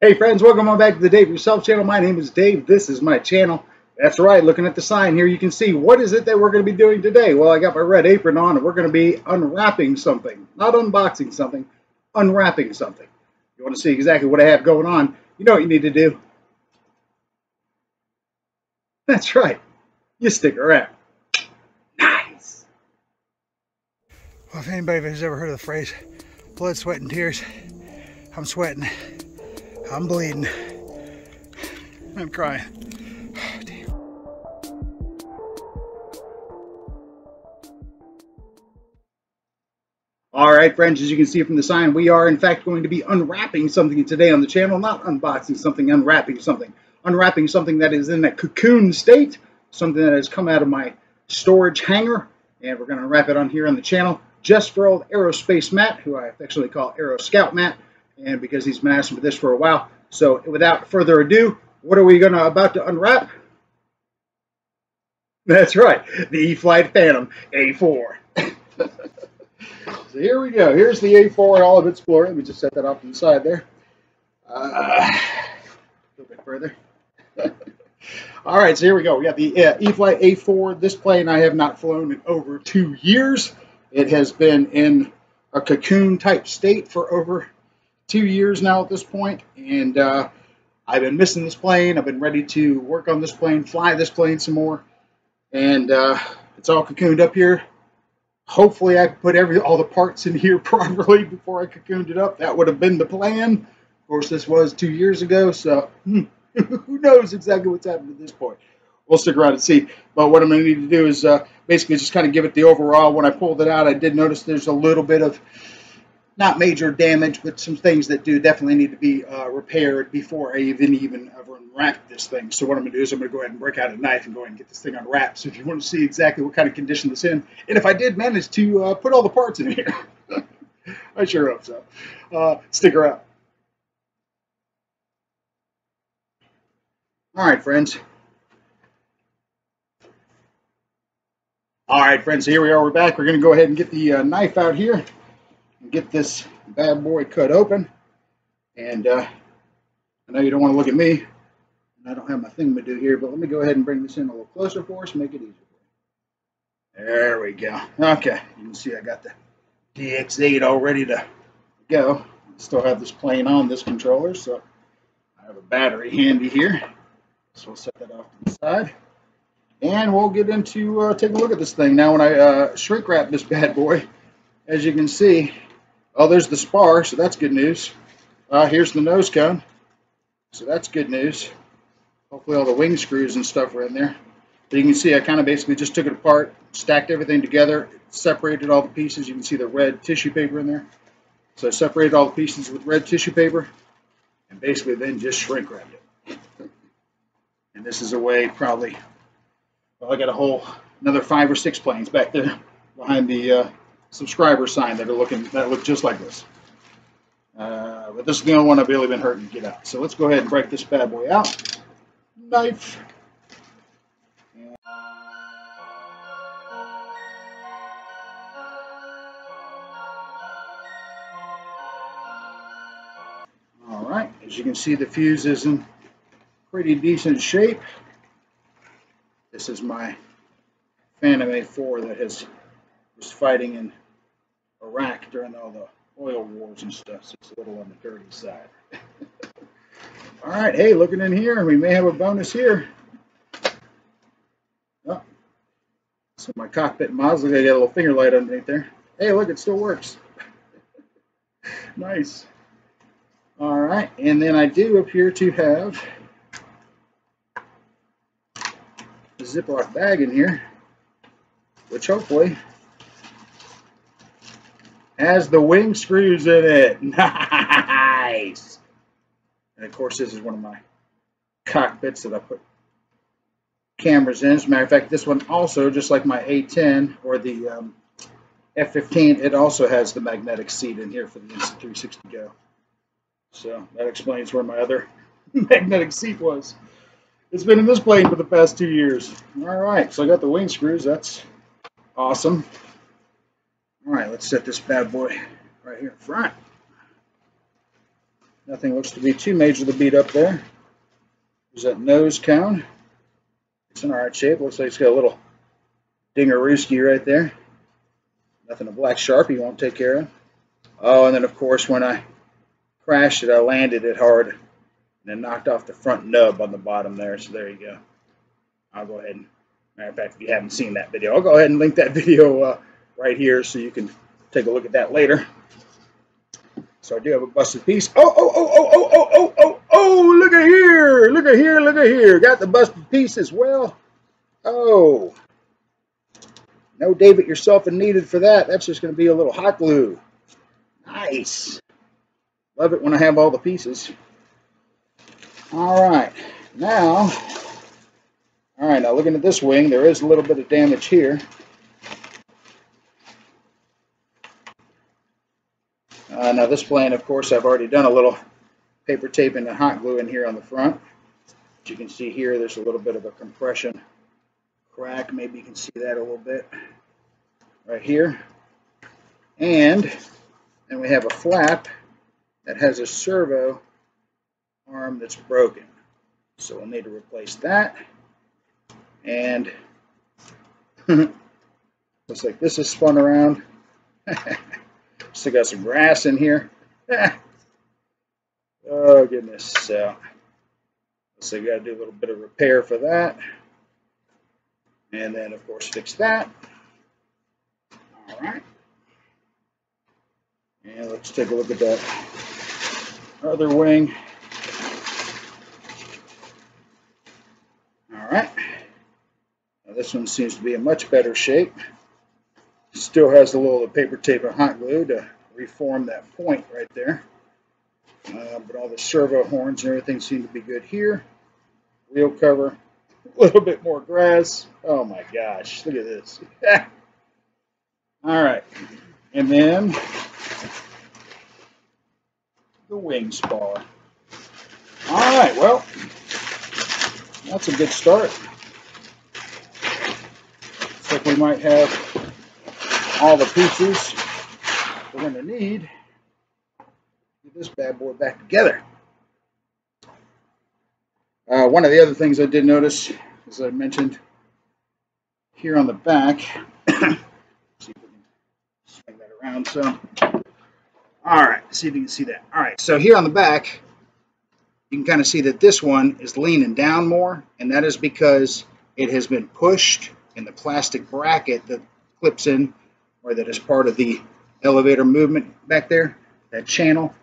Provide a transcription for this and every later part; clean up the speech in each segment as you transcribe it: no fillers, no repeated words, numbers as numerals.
Hey friends, welcome on back to the Dave Yourself channel. My name is Dave. This is my channel. That's right, looking at the sign here, you can see what is it that we're going to be doing today. Well, I got my red apron on and we're going to be unwrapping something. Not unboxing something, unwrapping something. You want to see exactly what I have going on, you know what you need to do. That's right, you stick around. Nice! Well, if anybody has ever heard of the phrase, blood, sweat, and tears, I'm sweating. I'm bleeding. I'm crying. Oh, damn. All right, friends, as you can see from the sign, we are in fact going to be unwrapping something today on the channel. Not unboxing something, unwrapping something. Unwrapping something that is in that cocoon state, something that has come out of my storage hanger, and we're going to wrap it on here on the channel just for old Aerospace Matt, who I affectionately call Aero Scout Matt, and because he's been asking for this for a while. So without further ado, what are we about to unwrap? That's right, the e-flite Phantom A4. So here we go. Here's the A4 in all of its glory. Let me just set that off to the side there. A little bit further. All right, so here we go. We got the e-flite A4. This plane I have not flown in over 2 years. It has been in a cocoon type state for over 2 years now at this point, and I've been missing this plane. I've been ready to work on this plane, fly this plane some more, and it's all cocooned up here. Hopefully I can put all the parts in here properly before I cocooned it up. That would have been the plan. Of course, this was 2 years ago, so who knows exactly what's happened at this point. We'll stick around and see. But what I'm going to need to do is basically just kind of give it the overall. When I pulled it out, I did notice there's a little bit of, not major damage, but some things that do definitely need to be repaired before I even ever unwrap this thing. So what I'm going to do is I'm going to go ahead and break out a knife and go ahead and get this thing unwrapped. So if you want to see exactly what kind of condition this in, and if I did manage to put all the parts in here, I sure hope so. Stick around. All right, friends. All right, friends, so here we are. We're back. We're going to go ahead and get the knife out here and get this bad boy cut open. And I know you don't want to look at me, and I don't have my thing to do here, but let me go ahead and bring this in a little closer for us and make it easier for you. There we go. Okay, you can see I got the DX8 all ready to go. I still have this plane on this controller, so I have a battery handy here. So we'll set that off to the side. And we'll get into taking a look at this thing. Now when I shrink wrap this bad boy, as you can see, oh, there's the spar, so that's good news. Here's the nose cone, so that's good news. Hopefully all the wing screws and stuff are in there. But you can see I kind of basically just took it apart, stacked everything together, separated all the pieces. You can see the red tissue paper in there. So I separated all the pieces with red tissue paper and basically then just shrink wrapped it. And this is a way probably, well, I got another 5 or 6 planes back there behind the subscriber sign that look just like this. But this is the only one I've really been hurting to get out. So let's go ahead and break this bad boy out. Knife. All right, as you can see, the fuse is in pretty decent shape. This is my Phantom A4 that was fighting in Iraq during all the oil wars and stuff, so it's a little on the dirty side. All right, hey, looking in here, we may have a bonus here. Oh, so my cockpit mods, look, I got a little finger light underneath there. Hey, look, it still works. Nice. All right, and then I do appear to have a Ziploc bag in here, which hopefully has the wing screws in it. Nice. And of course, this is one of my cockpits that I put cameras in. As a matter of fact, this one also, just like my A10 or the F-15, it also has the magnetic seat in here for the Insta360 Go. So that explains where my other magnetic seat was. It's been in this plane for the past 2 years. All right, so I got the wing screws. That's awesome. All right, let's set this bad boy right here in front. Nothing looks to be too majorly beat up there. There's that nose cone. It's in alright shape. Looks like it's got a little dingarooski right there. Nothing a black Sharpie won't take care of. Oh, and then of course when I crashed it, I landed it hard and then knocked off the front nub on the bottom there. So there you go. I'll go ahead and, matter of fact, if you haven't seen that video, I'll go ahead and link that video right here so you can take a look at that later. So I do have a busted piece. Oh, look at here. Look at here, look at here. Got the busted piece as well. Oh. No Dave it yourself and needed for that. That's just going to be a little hot glue. Nice. Love it when I have all the pieces. All right. Now looking at this wing, there is a little bit of damage here. Now this plane, of course, I've already done a little paper tape and hot glue in here on the front. As you can see here, there's a little bit of a compression crack. Maybe you can see that a little bit right here. And then we have a flap that has a servo arm that's broken. So we'll need to replace that. And looks like this is spun around. Still got some grass in here. Oh goodness. So we got to do a little bit of repair for that. And then of course fix that. All right. And let's take a look at that other wing. All right. Now this one seems to be in much better shape. Still has a little paper tape and hot glue to reform that point right there. But all the servo horns and everything seem to be good here. Wheel cover, a little bit more grass. Oh my gosh, look at this. All right, and then the wing spar. All right, well, that's a good start. Looks like we might have all the pieces we're going to need to get this bad boy back together. One of the other things I did notice, as I mentioned, here on the back, see if we can swing that around some. All right, see if you can see that. All right, so here on the back, you can kind of see that this one is leaning down more, and that is because it has been pushed in the plastic bracket that clips in, or that is part of the elevator movement back there. That channel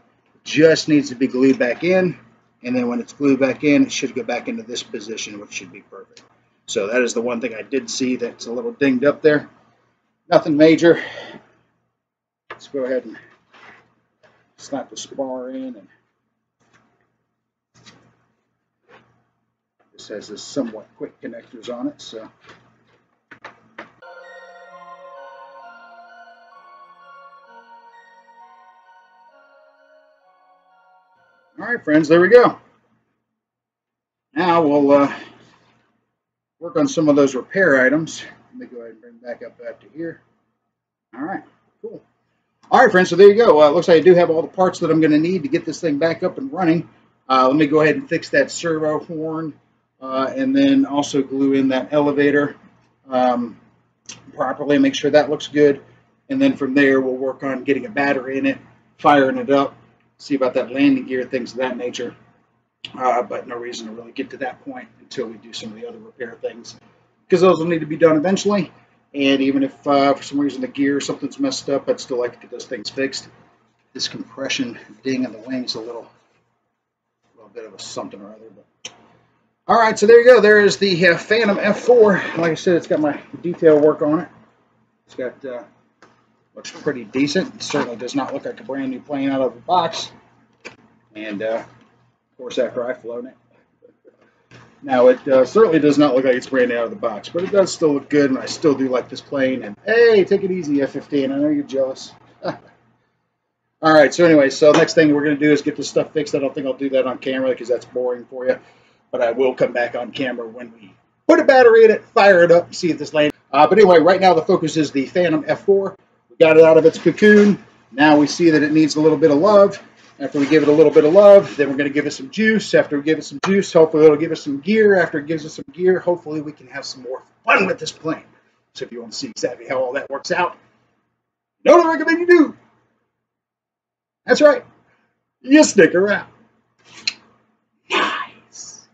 just needs to be glued back in, and then when it's glued back in, it should go back into this position, which should be perfect. So that is the one thing I did see that's a little dinged up there. Nothing major. Let's go ahead and slap the spar in, and this has this somewhat quick connectors on it, so all right, friends, there we go. Now we'll work on some of those repair items. Let me go ahead and bring back up to here. All right, cool. All right, friends, so there you go. Looks like I do have all the parts that I'm going to need to get this thing back up and running. Let me go ahead and fix that servo horn and then also glue in that elevator properly, make sure that looks good. And then from there, we'll work on getting a battery in it, firing it up, see about that landing gear, things of that nature. But no reason to really get to that point until we do some of the other repair things, because those will need to be done eventually. And even if for some reason the gear or something's messed up, I'd still like to get those things fixed. This compression ding in the wing's a little bit of a something or other. But all right, so there you go. There is the Phantom F4. Like I said, it's got my detail work on it. It's got looks pretty decent. It certainly does not look like a brand new plane out of the box. And of course, after I've flown it. Now, it certainly does not look like it's brand new out of the box, but it does still look good, and I still do like this plane. And hey, take it easy, F-15. I know you're jealous. All right, so anyway, so next thing we're going to do is get this stuff fixed. I don't think I'll do that on camera because that's boring for you, but I will come back on camera when we put a battery in it, fire it up, and see if this lands. But anyway, right now the focus is the Phantom F4. We got it out of its cocoon. Now we see that it needs a little bit of love. After we give it a little bit of love, then we're going to give it some juice. After we give it some juice, hopefully it'll give us some gear. After it gives us some gear, hopefully we can have some more fun with this plane. So if you want to see exactly how all that works out, know what I recommend you do. That's right. You stick around. Nice.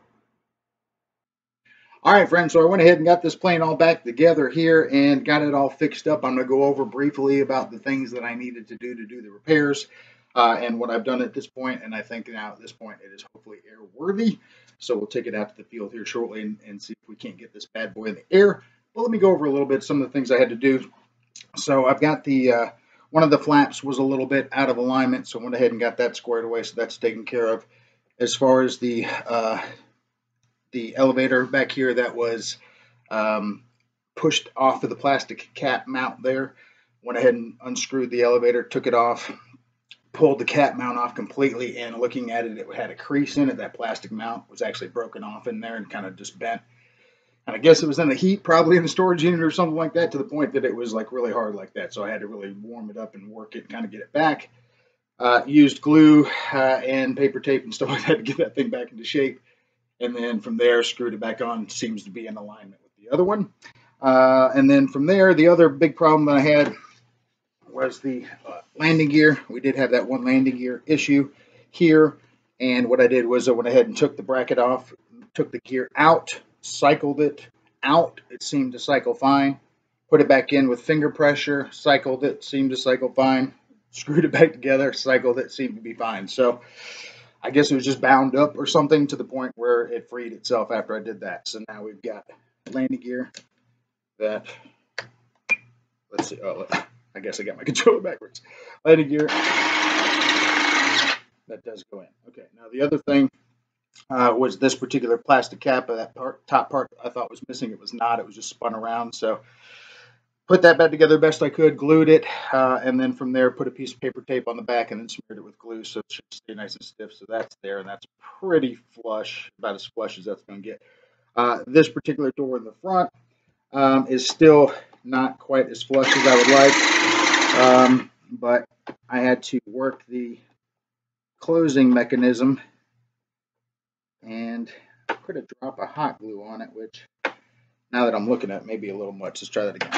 All right, friends, so I went ahead and got this plane all back together here and got it all fixed up. I'm going to go over briefly about the things that I needed to do the repairs. And what I've done at this point, and I think now at this point it is hopefully airworthy. So we'll take it out to the field here shortly and see if we can't get this bad boy in the air. But let me go over a little bit some of the things I had to do. So I've got the one of the flaps was a little bit out of alignment, so I went ahead and got that squared away, so that's taken care of. As far as the elevator back here that was pushed off of the plastic cap mount there, went ahead and unscrewed the elevator, took it off, pulled the cap mount off completely, and looking at it, it had a crease in it. That plastic mount was actually broken off in there and kind of just bent. And I guess it was in the heat, probably in the storage unit or something like that, to the point that it was like really hard like that. So I had to really warm it up and work it, kind of get it back. Used glue and paper tape and stuff like that to get that thing back into shape. And then from there, screwed it back on. Seems to be in alignment with the other one. And then from there, the other big problem that I had was the landing gear. We did have that one landing gear issue here. And what I did was I went ahead and took the bracket off, took the gear out, cycled it out. It seemed to cycle fine. Put it back in with finger pressure, cycled it, seemed to cycle fine. Screwed it back together, cycled it, seemed to be fine. So I guess it was just bound up or something to the point where it freed itself after I did that. So now we've got landing gear that, let's see, oh, I guess I got my controller backwards. Landing gear that does go in. Okay, now the other thing was this particular plastic cap of that top part I thought was missing. It was not. It was just spun around. So put that back together best I could, glued it, and then from there put a piece of paper tape on the back and then smeared it with glue so it should stay nice and stiff. So that's there, and that's pretty flush, about as flush as that's going to get. This particular door in the front is still not quite as flush as I would like, but I had to work the closing mechanism and put a drop of hot glue on it, which now that I'm looking at it, may be a little much. Let's try that again.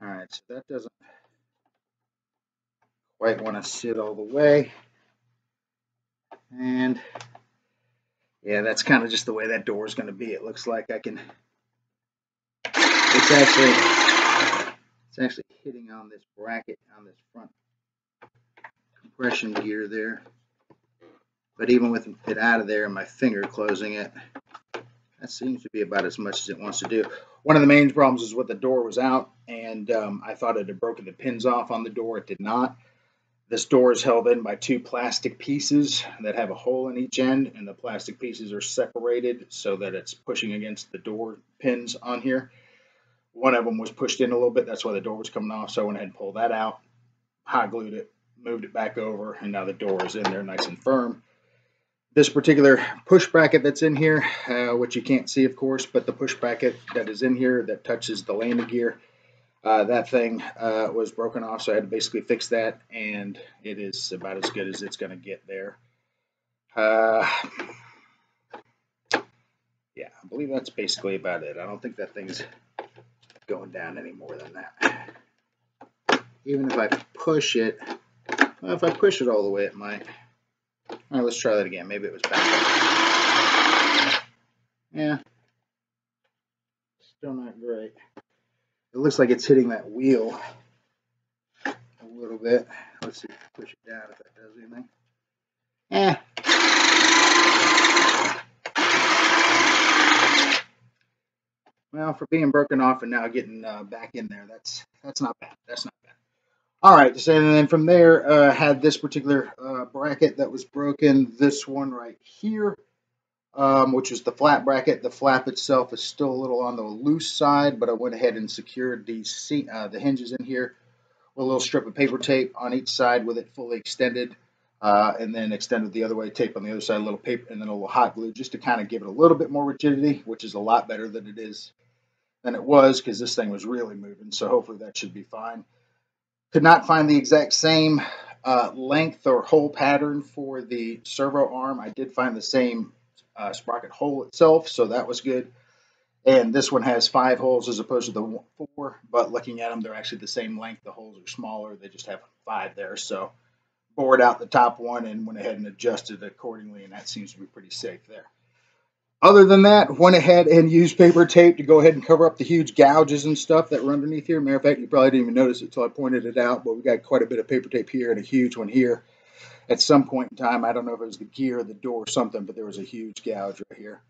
All right, so that doesn't quite want to sit all the way. And yeah, that's kind of just the way that door is going to be. It looks like I can, it's actually hitting on this bracket on this front compression gear there. But even with it out of there and my finger closing it, that seems to be about as much as it wants to do. One of the main problems is what the door was out, and I thought it had broken the pins off on the door. It did not. This door is held in by two plastic pieces that have a hole in each end, and the plastic pieces are separated so that it's pushing against the door pins on here. One of them was pushed in a little bit. That's why the door was coming off. So I went ahead and pulled that out, hot glued it, moved it back over, and now the door is in there nice and firm. This particular push bracket that's in here, which you can't see, of course, but the push bracket that is in here that touches the landing gear, that thing was broken off, so I had to basically fix that, and it is about as good as it's going to get there. Yeah, I believe that's basically about it. I don't think that thing's going down any more than that. Even if I push it, well, if I push it all the way, it might. All right, let's try that again. Maybe it was back up. Yeah, still not great. It looks like it's hitting that wheel a little bit. Let's see if I push it down if that does anything. Well, for being broken off and now getting back in there, that's not bad. That's not bad. All right, so, and then from there, had this particular bracket that was broken. This one right here, which is the flat bracket. The flap itself is still a little on the loose side, but I went ahead and secured the hinges in here with a little strip of paper tape on each side with it fully extended, and then extended the other way, tape on the other side, a little paper, and then a little hot glue just to kind of give it a little bit more rigidity, which is a lot better than it was because this thing was really moving. So hopefully that should be fine. Could not find the exact same length or hole pattern for the servo arm. I did find the same sprocket hole itself, so that was good. And this one has 5 holes as opposed to the 4, but looking at them, they're actually the same length. The holes are smaller. They just have 5 there. So bored out the top one and went ahead and adjusted accordingly, and that seems to be pretty safe there. Other than that, went ahead and used paper tape to go ahead and cover up the huge gouges and stuff that were underneath here. Matter of fact, you probably didn't even notice it until I pointed it out, but we got quite a bit of paper tape here and a huge one here. At some point in time, I don't know if it was the gear or the door or something, but there was a huge gouge right here.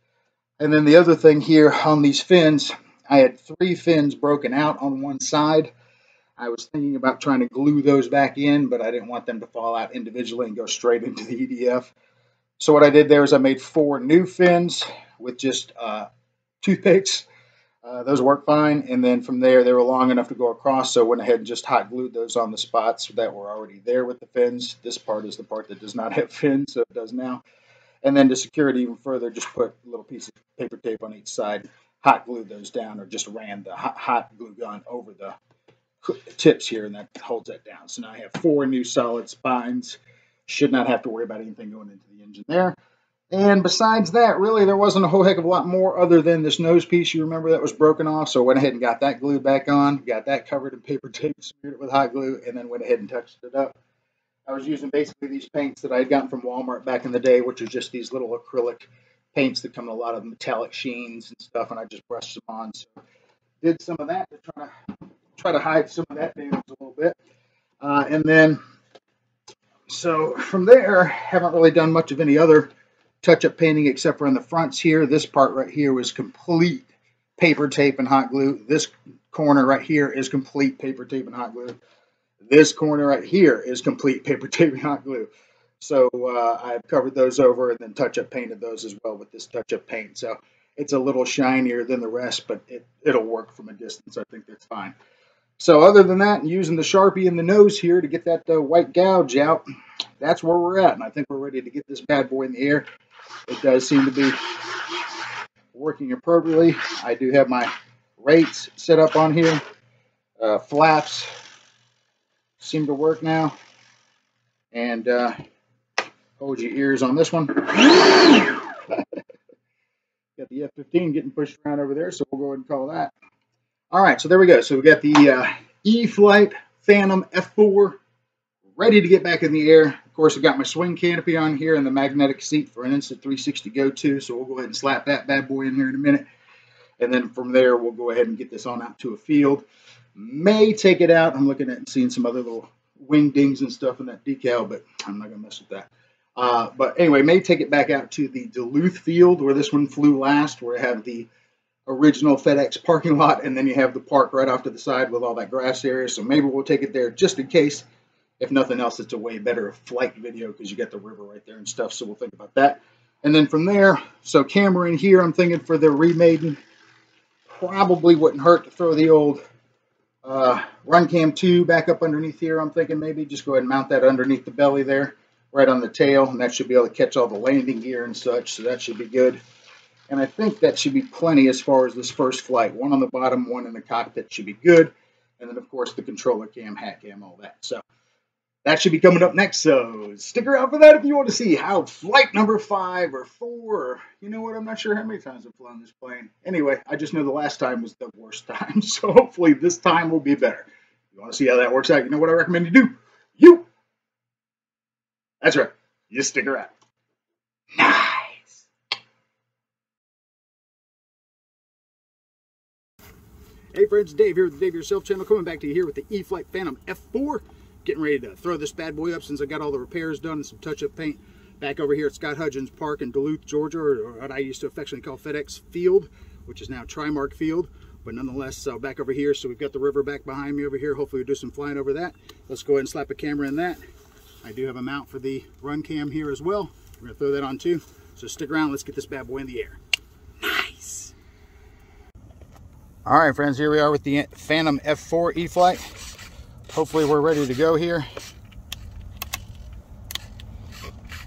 And then the other thing here on these fins, I had 3 fins broken out on one side. I was thinking about trying to glue those back in, but I didn't want them to fall out individually and go straight into the EDF. So what I did there is I made 4 new fins with just toothpicks. Those work fine. And then from there, they were long enough to go across, so I went ahead and just hot glued those on the spots that were already there with the fins. This part is the part that does not have fins, so it does now. And then to secure it even further, just put a little piece of paper tape on each side, hot glued those down, or just ran the hot glue gun over the tips here, and that holds that down. So now I have 4 new solid spines. Should not have to worry about anything going into the engine there. And besides that, really, there wasn't a whole heck of a lot more other than this nose piece. You remember that was broken off, so I went ahead and got that glued back on, got that covered in paper tape, smeared it with hot glue, and then went ahead and touched it up. I was using basically these paints that I had gotten from Walmart back in the day, which are just these little acrylic paints that come in a lot of metallic sheens and stuff, and I just brushed them on. So did some of that to try to hide some of that damage a little bit. And then, so from there, haven't really done much of any other touch-up painting except for in the fronts here. This part right here was complete paper tape and hot glue. This corner right here is complete paper tape and hot glue. This corner right here is complete paper tape and hot glue. So I've covered those over and then touch-up painted those as well with this touch-up paint. So it's a little shinier than the rest, but it'll work from a distance. I think that's fine. So other than that, using the Sharpie in the nose here to get that white gouge out, that's where we're at. And I think we're ready to get this bad boy in the air. It does seem to be working appropriately. I do have my rates set up on here. Flaps seem to work now. And hold your ears on this one. Got the F-15 getting pushed around over there, so we'll go ahead and call that. All right, so there we go. So we got the e-flite Phantom F4 ready to get back in the air. Of course, I got my swing canopy on here and the magnetic seat for an instant 360 go-to, so we'll go ahead and slap that bad boy in here in a minute. And then from there, we'll go ahead and get this on out to a field. May take it out. I'm looking at and seeing some other little wing dings and stuff in that decal, but I'm not going to mess with that. But anyway, may take it back out to the Duluth field where this one flew last, where I have the original FedEx parking lot, and then you have the park right off to the side with all that grass area. So maybe we'll take it there just in case. If nothing else, it's a way better flight video because you got the river right there and stuff. So we'll think about that. And then from there, so camera in here, I'm thinking for the remade, probably wouldn't hurt to throw the old Run Cam 2 back up underneath here. I'm thinking maybe just go ahead and mount that underneath the belly there, right on the tail, and that should be able to catch all the landing gear and such. So that should be good. And I think that should be plenty as far as this first flight. One on the bottom, one in the cockpit should be good. And then, of course, the controller cam, hat cam, all that. So that should be coming up next. So stick around for that if you want to see how flight number 5 or 4, or you know what, I'm not sure how many times I've flown this plane. Anyway, I just know the last time was the worst time. So hopefully this time will be better. If you want to see how that works out, you know what I recommend you do? That's right. You stick around. Nice. Hey friends, Dave here with the Dave Yourself channel, coming back to you here with the e-flite Phantom F4. Getting ready to throw this bad boy up since I got all the repairs done and some touch-up paint. Back over here at Scott Hudgens Park in Duluth, Georgia, or what I used to affectionately call FedEx Field, which is now Trimark Field. But nonetheless, back over here, so we've got the river back behind me over here. Hopefully we'll do some flying over that. Let's go ahead and slap a camera in that. I do have a mount for the run cam here as well. We're going to throw that on too. So stick around, let's get this bad boy in the air. Nice! All right, friends, here we are with the Phantom F4 e-flite. Hopefully we're ready to go here.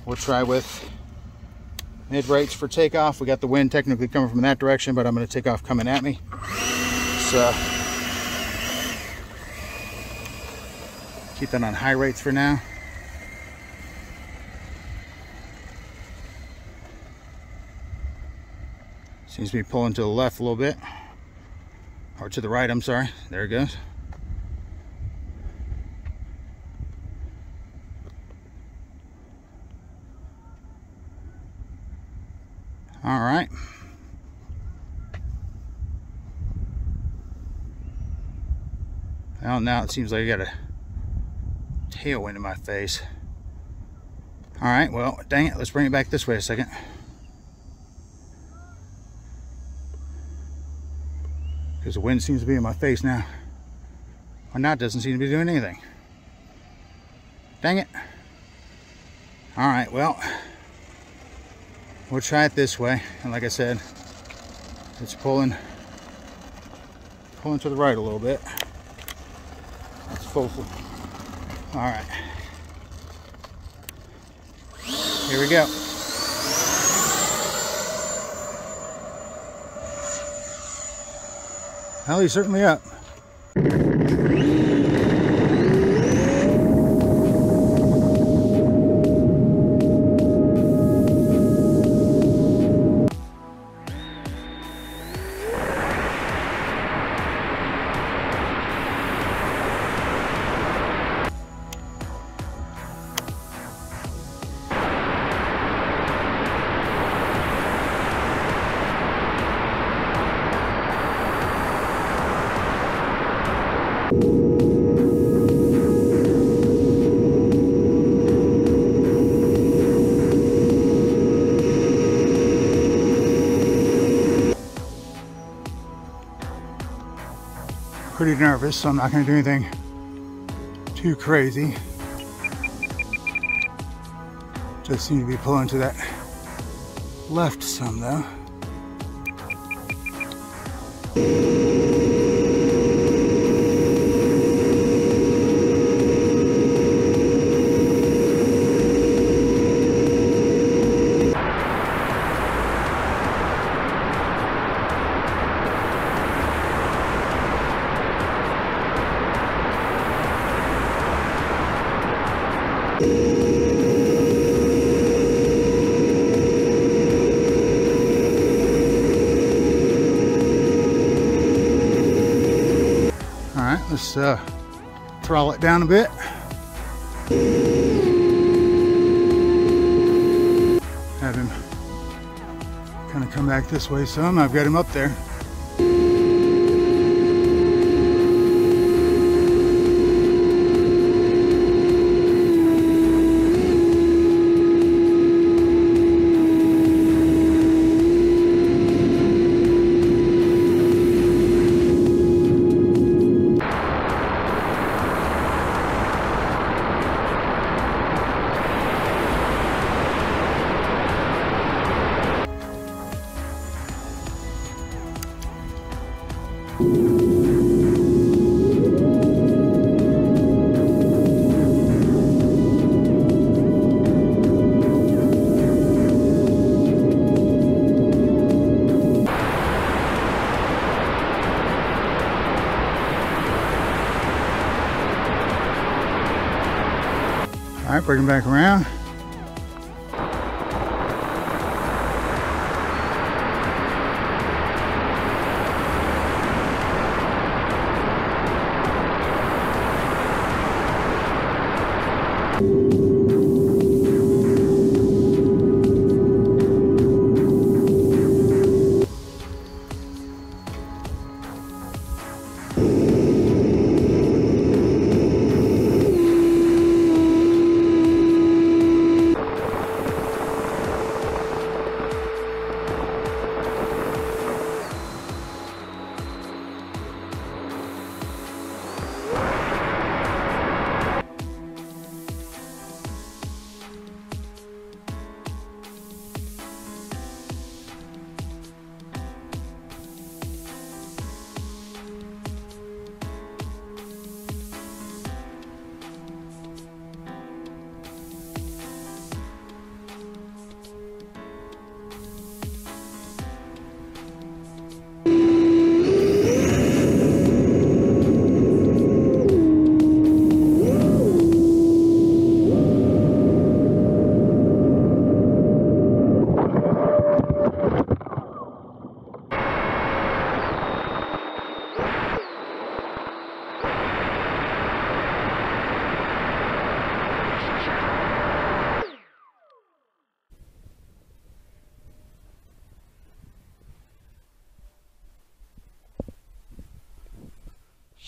We'll try with mid rates for takeoff. We got the wind technically coming from that direction, but I'm going to take off coming at me. So keep that on high rates for now. Seems to be pulling to the left a little bit. Or to the right, I'm sorry. There it goes. All right. Well, now it seems like I got a tailwind in my face. All right, well, dang it. Let's bring it back this way a second. Because the wind seems to be in my face now. Well, now it doesn't seem to be doing anything. Dang it. All right, well, we'll try it this way. And like I said, it's pulling to the right a little bit. Let's focus. All right. Here we go. Well, he's certainly up. Pretty nervous, so I'm not going to do anything too crazy. Just seem to be pulling to that left some though. Let's throttle it down a bit. Have him kind of come back this way some. I've got him up there. All right, bring him back around.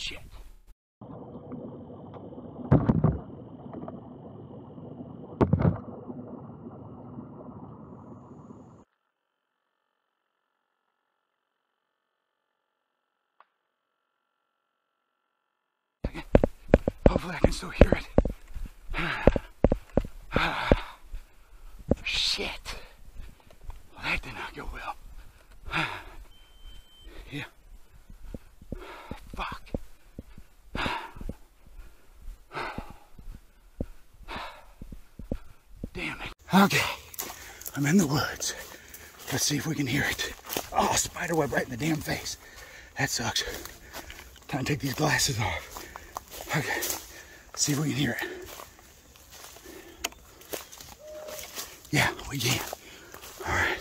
Shit. Hopefully I can still hear it. Shit. Well, that did not go well. Yeah. Fuck. Damn it. Okay. I'm in the woods. Let's see if we can hear it. Oh, spider web right in the damn face. That sucks. Time to take these glasses off. Okay. Let's see if we can hear it. Yeah, we can. Alright.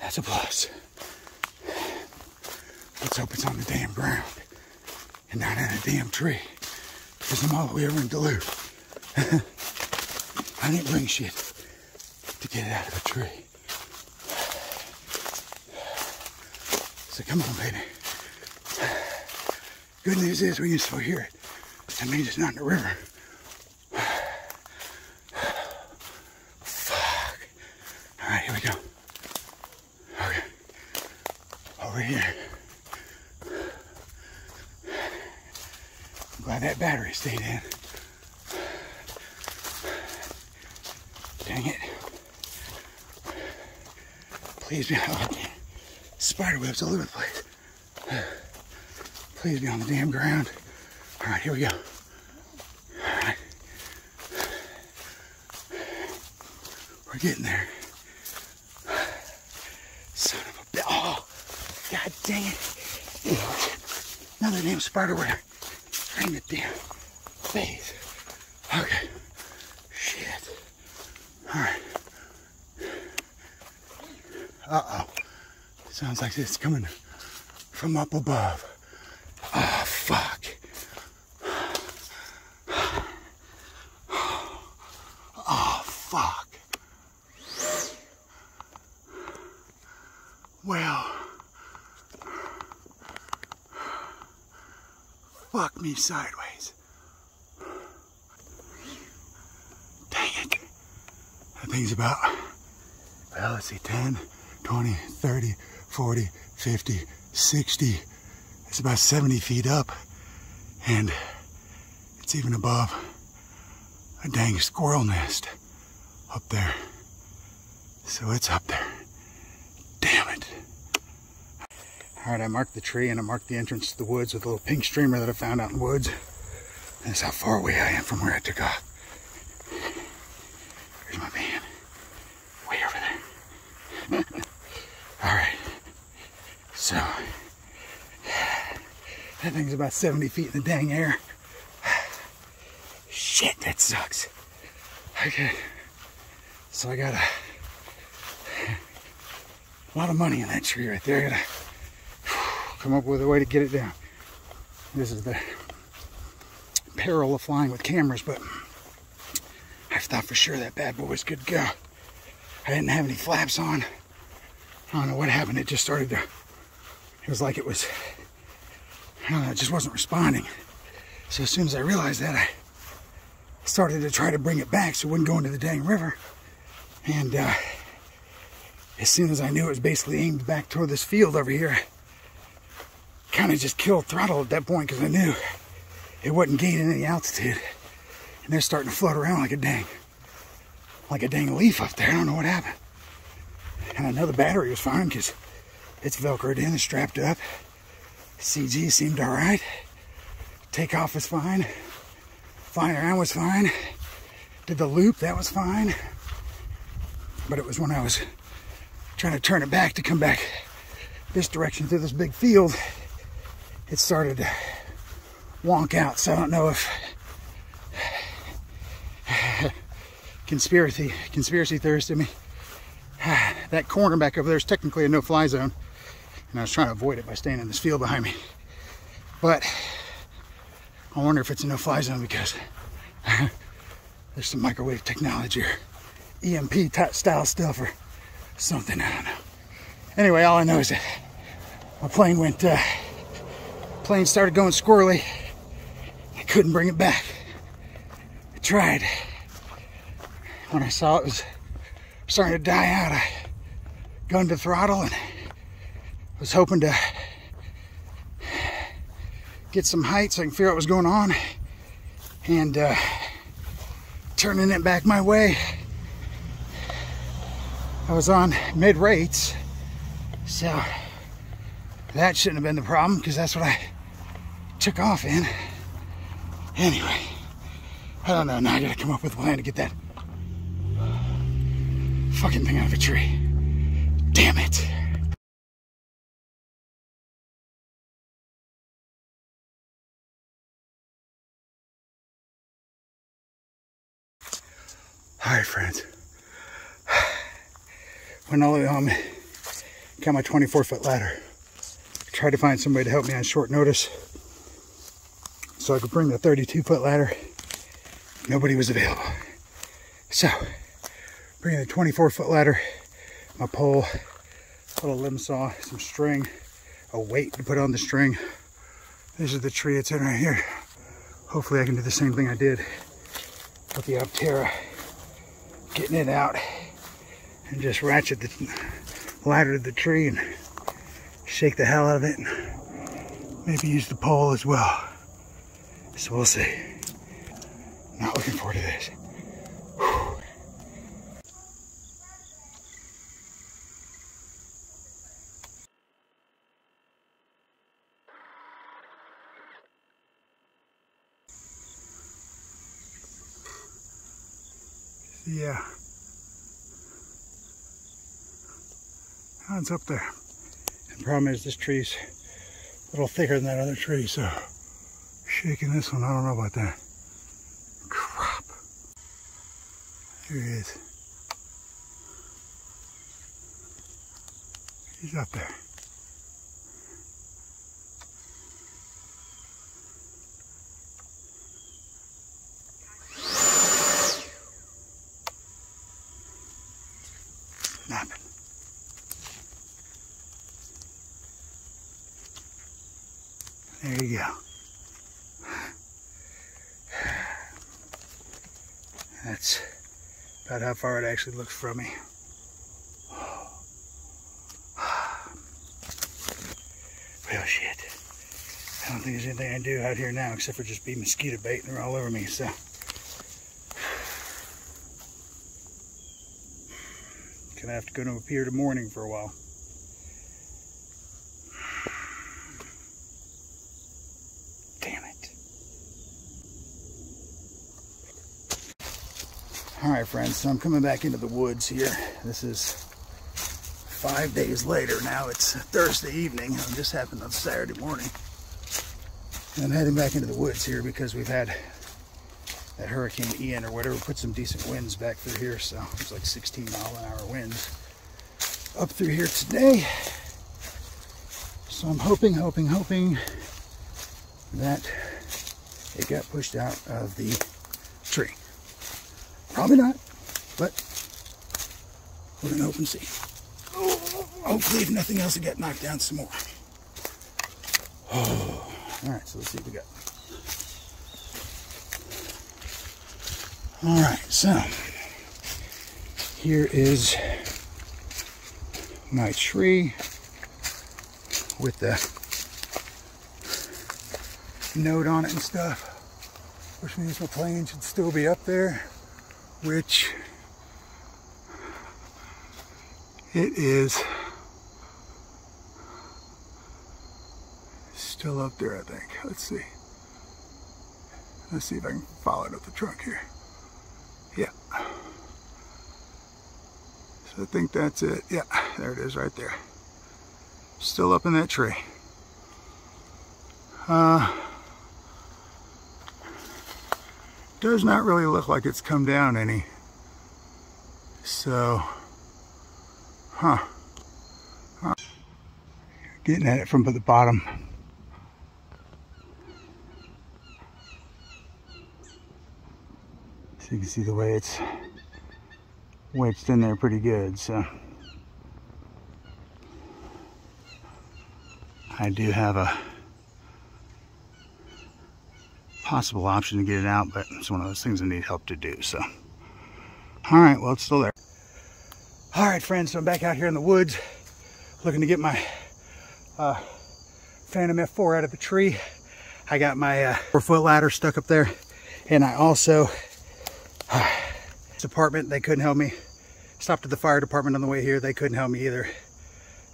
That's a plus. Let's hope it's on the damn ground and not in a damn tree. Because I'm all the way over in Duluth. I didn't bring shit to get it out of the tree. So come on, baby. Good news is we can still hear it. That means it's not in the river. Fuck. Alright, here we go. Okay. Over here. I'm glad that battery stayed in. Dang it. Please be on. Spider webs all over the place. Please be on the damn ground. Alright, here we go. Alright. We're getting there. Son of a bitch. Oh, god dang it. Another damn spider web. Right in the damn face. Okay. Shit. Alright. Uh-oh. Sounds like it's coming from up above. Oh, fuck. Oh, fuck. Well. Fuck me sideways. Dang it. That thing's about, well, let's see, 10, 20, 30, 40, 50, 60. It's about 70 feet up. And it's even above a dang squirrel nest up there. So it's up there. Damn it. Alright, I marked the tree and I marked the entrance to the woods with a little pink streamer that I found out in the woods. That's how far away I am from where I took off. Here's my van. Way over there. Alright. So, that thing's about 70 feet in the dang air. Shit, that sucks. Okay. So I got a lot of money in that tree right there. I gotta come up with a way to get it down. This is the peril of flying with cameras, but I thought for sure that bad boy was good to go. I didn't have any flaps on. I don't know what happened. It just started to, it was like it was, I don't know, it just wasn't responding. So as soon as I realized that, I started to try to bring it back so it wouldn't go into the dang river. And as soon as I knew it was basically aimed back toward this field over here, I kind of just killed throttle at that point because I knew it wasn't gaining any altitude. And they're starting to float around like a dang leaf up there. I don't know what happened. And I know the battery was fine because it's velcroed in and strapped up. CG seemed all right. Takeoff was fine. Flying around was fine. Did the loop, that was fine. But it was when I was trying to turn it back to come back this direction through this big field, it started to wonk out. So I don't know if conspiracy theorist in me. That corner back over there is technically a no-fly zone, and I was trying to avoid it by staying in this field behind me. But I wonder if it's a no-fly zone because there's some microwave technology or EMP style stuff or something. I don't know. Anyway, all I know is that my plane went plane started going squirrely. I couldn't bring it back. I tried. When I saw it was starting to die out, I gunned the throttle and was hoping to get some height so I can figure out what was going on. And turning it back my way, I was on mid rates, so that shouldn't have been the problem because that's what I took off in. Anyway, I don't know, now I gotta come up with a plan to get that fucking thing out of a tree. Damn it. Alright, friends. Went all the way home, got my 24-foot ladder. Tried to find somebody to help me on short notice so I could bring the 32-foot ladder. Nobody was available. So, bringing the 24-foot ladder, my pole, a little limb saw, some string, a weight to put on the string. This is the tree it's in right here. Hopefully I can do the same thing I did with the Aptera. Getting it out and just ratchet the ladder to the tree and shake the hell out of it and maybe use the pole as well. So we'll see. Not looking forward to this. Whew. Yeah. It's up there. And the problem is this tree's a little thicker than that other tree, so shaking this one, I don't know about that. Crap. There he is. He's up there. Nothing. There you go. That's about how far it actually looks from me. Real shit. I don't think there's anything I can do out here now except for just be mosquito bait and they're all over me, so. Gonna have to go to a pier to morning for a while. Damn it. Alright friends, so I'm coming back into the woods here. This is 5 days later now. It's Thursday evening. It just happened on Saturday morning. And I'm heading back into the woods here because we've had that Hurricane Ian or whatever put some decent winds back through here, so it's like 16-mile-an-hour winds up through here today. So I'm hoping that it got pushed out of the tree. Probably not, but we're gonna hope and see. Hopefully, if nothing else, it got knocked down some more. Oh. All right, so let's see what we got. All right, so here is my tree with the note on it and stuff, which means my plane should still be up there, which it is still up there, I think. Let's see. Let's see if I can follow it up the trunk here. Yeah. So I think that's it. Yeah, there it is right there. Still up in that tree. Does not really look like it's come down any. So, getting at it from the bottom. So you can see the way it's wedged in there pretty good. So I do have a possible option to get it out, but it's one of those things I need help to do. So, all right, well, it's still there. All right, friends, so I'm back out here in the woods looking to get my Phantom F4 out of the tree. I got my 4-foot ladder stuck up there, and I also, this apartment, they couldn't help me. Stopped at the fire department on the way here, they couldn't help me either.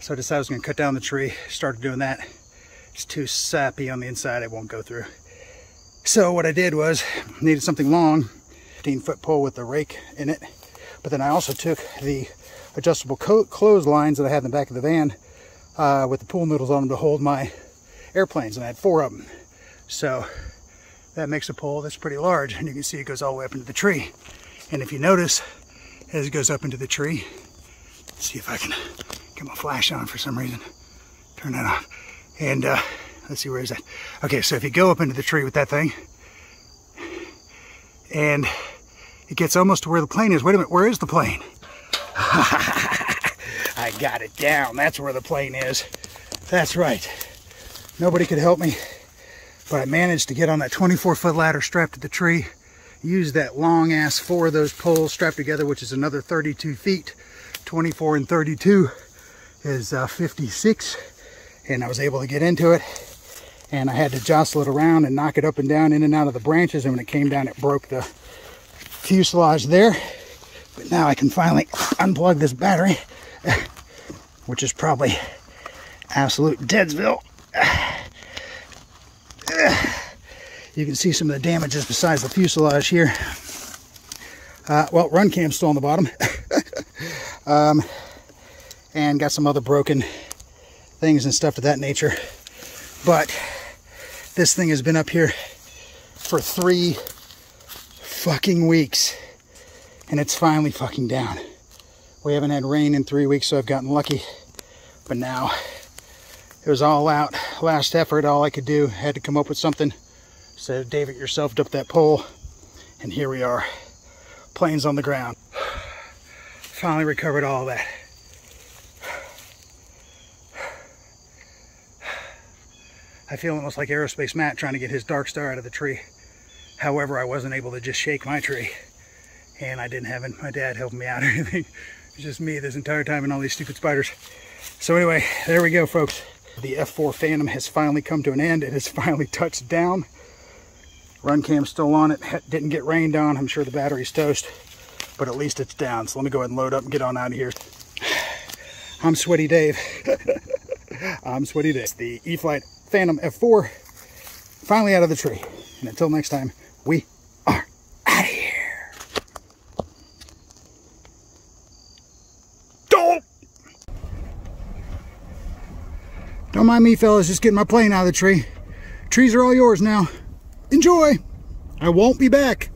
So I decided I was gonna cut down the tree, started doing that. It's too sappy on the inside, it won't go through. So what I did was, needed something long, 15-foot pole with a rake in it, but then I also took the adjustable clotheslines that I had in the back of the van with the pool noodles on them to hold my airplanes, and I had 4 of them. So that makes a pole that's pretty large, and you can see it goes all the way up into the tree. And if you notice, as it goes up into the tree, let's see if I can get my flash on for some reason. Turn that off. And let's see, where is that? Okay, so if you go up into the tree with that thing, and it gets almost to where the plane is. Wait a minute, where is the plane? I got it down. That's where the plane is. That's right. Nobody could help me, but I managed to get on that 24-foot ladder strapped to the tree, use that long ass 4 of those poles strapped together, which is another 32 feet. 24 and 32 is 56, and I was able to get into it, and I had to jostle it around and knock it up and down, in and out of the branches, and when it came down, it broke the fuselage there. But now I can finally unplug this battery, which is probably absolute deadsville. You can see some of the damages besides the fuselage here. Well, run cam's still on the bottom. And got some other broken things and stuff of that nature. But this thing has been up here for 3 fucking weeks, and it's finally fucking down. We haven't had rain in 3 weeks, so I've gotten lucky. But now it was all out, last effort, all I could do. Had to come up with something. So Dave it yourself up that pole, and here we are, planes on the ground. Finally recovered all of that. I feel almost like Aerospace Matt trying to get his Dark Star out of the tree. However, I wasn't able to just shake my tree, and I didn't have my dad helping me out or anything. It's just me this entire time and all these stupid spiders. So anyway, there we go, folks. The F4 Phantom has finally come to an end. It has finally touched down. Run cam's still on it. Didn't get rained on. I'm sure the battery's toast, but at least it's down. So let me go ahead and load up and get on out of here. I'm Sweaty Dave. I'm Sweaty Dave. The e-flite Phantom F4 finally out of the tree. And until next time, we are out of here. Don't mind me, fellas, just getting my plane out of the tree. Trees are all yours now. Enjoy. I won't be back.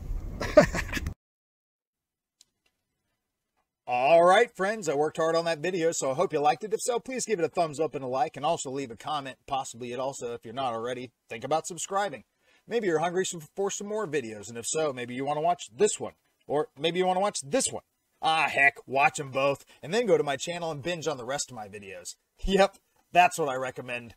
All right, friends, I worked hard on that video, so I hope you liked it. If so, please give it a thumbs up and a like, and also leave a comment. Possibly it also, if you're not already, think about subscribing. Maybe you're hungry for some more videos, and if so, maybe you want to watch this one, or maybe you want to watch this one. Ah, heck, watch them both, and then go to my channel and binge on the rest of my videos. Yep, that's what I recommend.